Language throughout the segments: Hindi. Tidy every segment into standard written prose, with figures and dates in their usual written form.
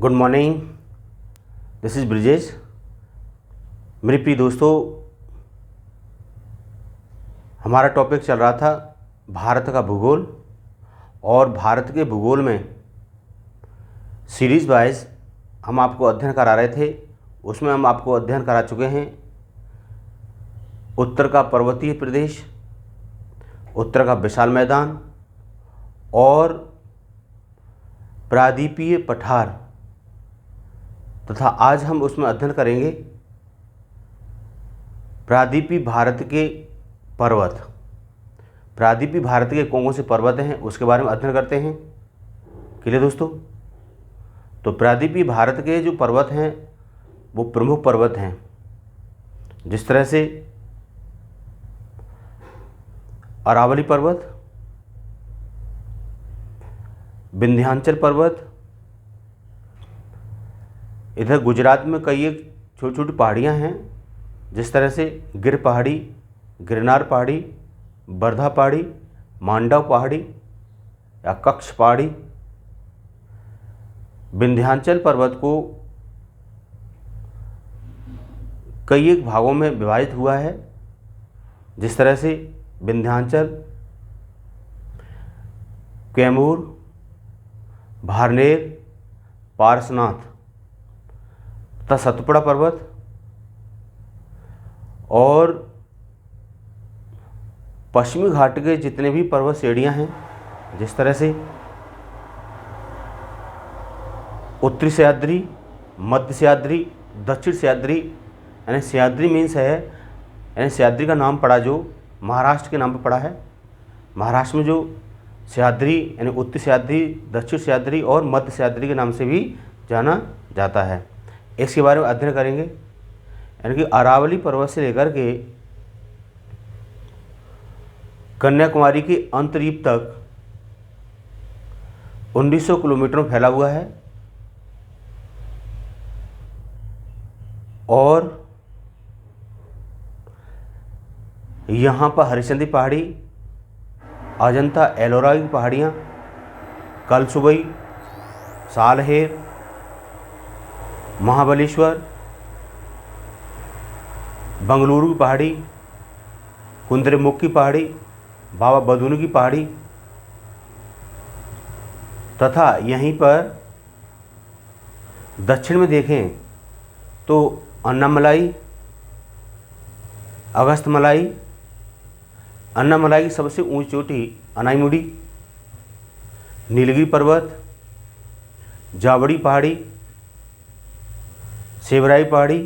Good morning, this is Brijesh. मेरे प्रिय दोस्तों, हमारा टॉपिक चल रहा था भारत का भूगोल। और भारत के भूगोल में सीरीज़ वाइज हम आपको अध्ययन करा रहे थे। उसमें हम आपको अध्ययन करा चुके हैं उत्तर का पर्वतीय प्रदेश, उत्तर का विशाल मैदान और प्रायद्वीपीय पठार, तथा आज हम उसमें अध्ययन करेंगे प्रायद्वीपीय भारत के पर्वत। प्रायद्वीपीय भारत के कौन कौन से पर्वत हैं उसके बारे में अध्ययन करते हैं। क्लियर दोस्तों? तो प्रायद्वीपीय भारत के जो पर्वत हैं वो प्रमुख पर्वत हैं, जिस तरह से अरावली पर्वत, विंध्याचल पर्वत। इधर गुजरात में कई एक छोटी छोटी पहाड़ियाँ हैं, जिस तरह से गिर पहाड़ी, गिरनार पहाड़ी, वर्धा पहाड़ी, मांडव पहाड़ी या कच्छ पहाड़ी। विंध्याचल पर्वत को कई एक भागों में विभाजित हुआ है, जिस तरह से विंध्याचल, कैमूर, भारनेर, पारसनाथ तथा सतपुड़ा पर्वत और पश्चिमी घाट के जितने भी पर्वत श्रेणियाँ हैं, जिस तरह से उत्तरी सह्याद्री, मध्य सह्याद्री, दक्षिण सह्याद्री। यानी सह्याद्री मीन्स है, यानी सह्याद्री का नाम पड़ा जो महाराष्ट्र के नाम पर पड़ा है। महाराष्ट्र में जो सह्याद्री यानी उत्तरी सह्याद्री, दक्षिण सह्याद्री और मध्य सह्याद्री के नाम से भी जाना जाता है। इसके बारे में अध्ययन करेंगे। यानी कि अरावली पर्वत से लेकर के कन्याकुमारी के अंतरीप तक 1900 किलोमीटर में फैला हुआ है। और यहाँ पर हरिश्चंद्री पहाड़ी, अजंता एलोरा की पहाड़ियाँ, कलसुबई, सालहेर, महाबलेश्वर, बंगलुरु की पहाड़ी, कुंद्रेमुख की पहाड़ी, बाबा बदून की पहाड़ी तथा यहीं पर दक्षिण में देखें तो अन्नामलाई, अगस्त्यमलाई। अन्नामलाई की सबसे ऊंची चोटी अनाईमुड़ी, नीलगिरी पर्वत, जावड़ी पहाड़ी, सेवराई पहाड़ी।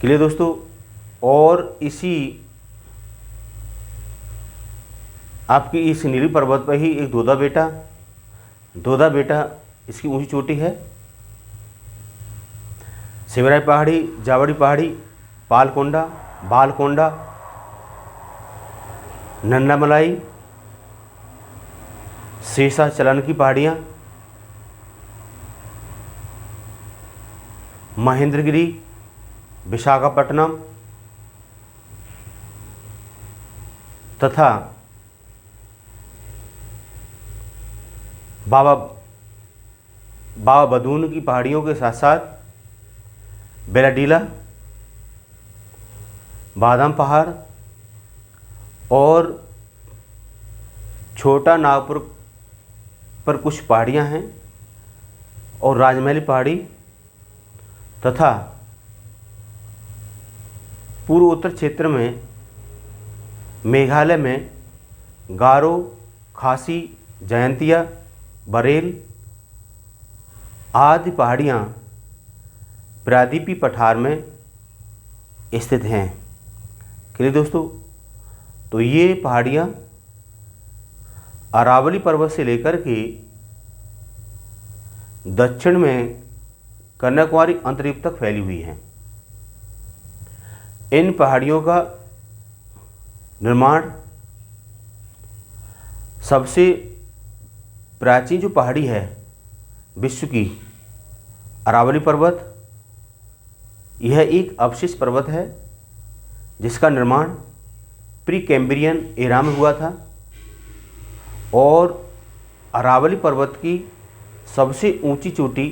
क्लियर दोस्तों? और इसी आपकी इस नीलगिरी पर्वत पर ही एक दोदा बेटा इसकी ऊंची चोटी है। सेवराई पहाड़ी, जावड़ी पहाड़ी, पालकोंडा, बालकोंडा, नन्नामलाई, शेषाचलन की पहाड़ियाँ, महेंद्रगिरी, विशाखापट्टनम तथा बाबा बदून की पहाड़ियों के साथ साथ बेलाडीला, बादाम पहाड़ और छोटा नागपुर पर कुछ पहाड़ियाँ हैं और राजमहली पहाड़ी तथा पूर्व उत्तर क्षेत्र में मेघालय में गारो, खासी, जयंतिया, बरेल आदि पहाड़ियाँ प्रायद्वीपीय पठार में स्थित हैं। क्लियर दोस्तों? तो ये पहाड़ियाँ अरावली पर्वत से लेकर के दक्षिण में कन्याकुमारी अंतरीप तक फैली हुई हैं। इन पहाड़ियों का निर्माण सबसे प्राचीन जो पहाड़ी है विश्व की, अरावली पर्वत, यह एक अवशिष्ट पर्वत है जिसका निर्माण प्री कैम्ब्रियन एरा में हुआ था और अरावली पर्वत की सबसे ऊंची चोटी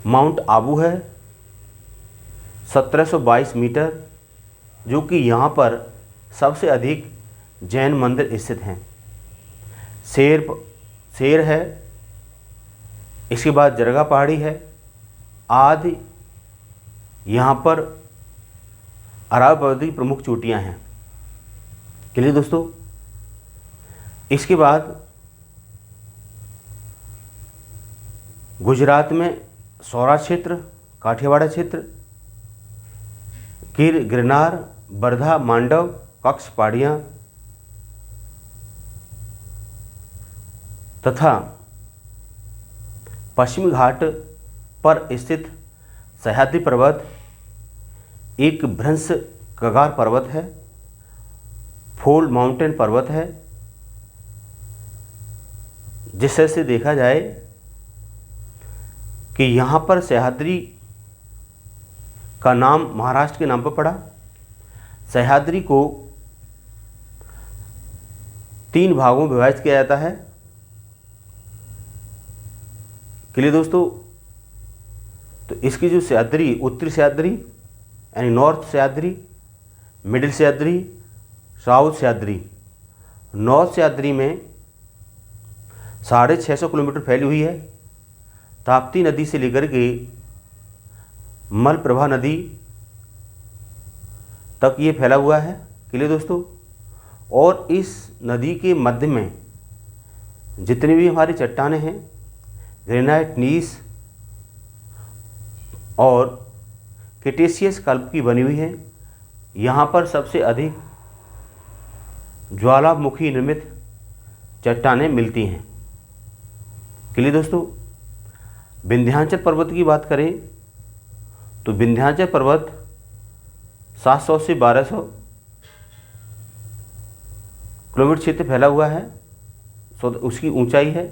माउंट आबू है 1722 मीटर, जो कि यहाँ पर सबसे अधिक जैन मंदिर स्थित हैं। शेर है, इसके बाद जरगा पहाड़ी है आदि यहाँ पर अरावली पर्वत की प्रमुख चोटियाँ हैं। क्लियर दोस्तों। इसके बाद गुजरात में सौराष्ट्र क्षेत्र, काठियावाड़ क्षेत्र, गिरनार, वर्धा, मांडव, कच्छ पहाड़ियाँ तथा पश्चिमी घाट पर स्थित सह्याद्री पर्वत एक भ्रंश कगार पर्वत है, फोल्ड माउंटेन पर्वत है। जिससे देखा जाए कि यहाँ पर सह्याद्री का नाम महाराष्ट्र के नाम पर पड़ा। सह्याद्री को 3 भागों में विभाजित किया जाता है। क्लियर दोस्तों। तो इसकी जो सह्याद्री, उत्तरी सह्याद्री यानी north Sahyadri, middle Sahyadri, south Sahyadri. North Sahyadri में 650 किलोमीटर फैली हुई है। ताप्ती नदी से लेकर के मलप्रभा नदी तक ये फैला हुआ है। क्लियर दोस्तों। और इस नदी के मध्य में जितनी भी हमारी चट्टानें हैं, ग्रेनाइट, नीस और क्रेटेशियस कल्प की बनी हुई है। यहाँ पर सबसे अधिक ज्वालामुखी निर्मित चट्टानें मिलती हैं। क्लियर दोस्तों। विंध्याचल पर्वत की बात करें तो विंध्याचल पर्वत 700 से 1200 किलोमीटर क्षेत्र फैला हुआ है, उसकी ऊंचाई है।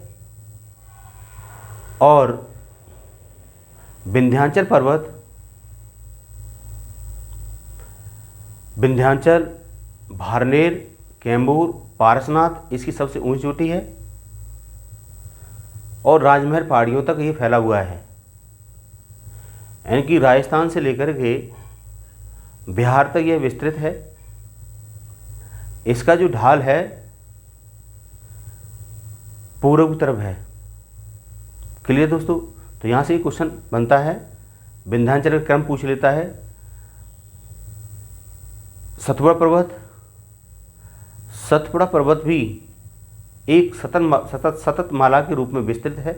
और विंध्याचल पर्वत विंध्याचल, भारनेर, कैम्बूर, पारसनाथ इसकी सबसे ऊंची चोटी है और राजमहल पहाड़ियों तक ये फैला हुआ है। यानी कि राजस्थान से लेकर के बिहार तक यह विस्तृत है। इसका जो ढाल है पूर्व की तरफ है। क्लियर दोस्तों। तो यहाँ से ये क्वेश्चन बनता है, विंध्याचल का क्रम पूछ लेता है। सतपुड़ा पर्वत भी एक सतत माला के रूप में विस्तृत है,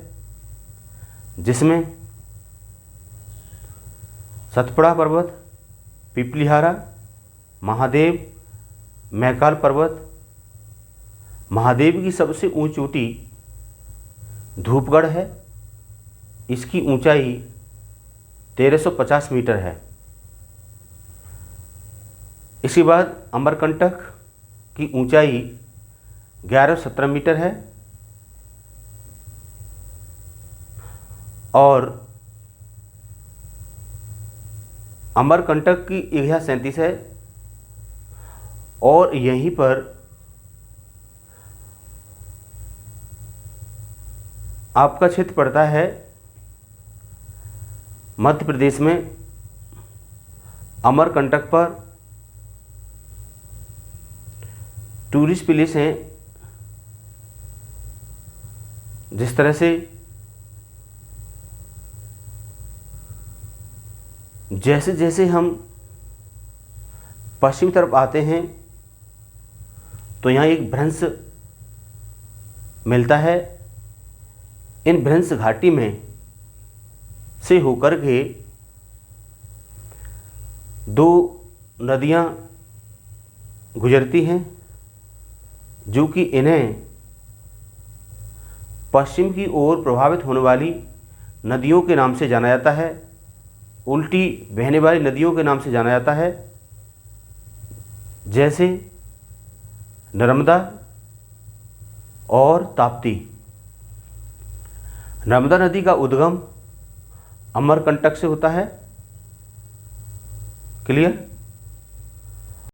जिसमें सतपुड़ा पर्वत, पिपलिहारा, महादेव, मैकाल पर्वत। महादेव की सबसे ऊंची चोटी धूपगढ़ है। इसकी ऊंचाई 1350 मीटर है। इसके बाद अमरकंटक की ऊंचाई 1117 मीटर है और अमरकंटक की एरिया 37 है। और यहीं पर आपका क्षेत्र पड़ता है मध्य प्रदेश में। अमरकंटक पर टूरिस्ट प्लेस हैं, जिस तरह से जैसे जैसे हम पश्चिम तरफ आते हैं तो यहाँ एक भ्रंश मिलता है। इन भ्रंश घाटी में से होकर के 2 नदियाँ गुजरती हैं, जो कि इन्हें पश्चिम की ओर प्रभावित होने वाली नदियों के नाम से जाना जाता है, उल्टी बहने वाली नदियों के नाम से जाना जाता है, जैसे नर्मदा और ताप्ती। नर्मदा नदी का उद्गम अमरकंटक से होता है। क्लियर।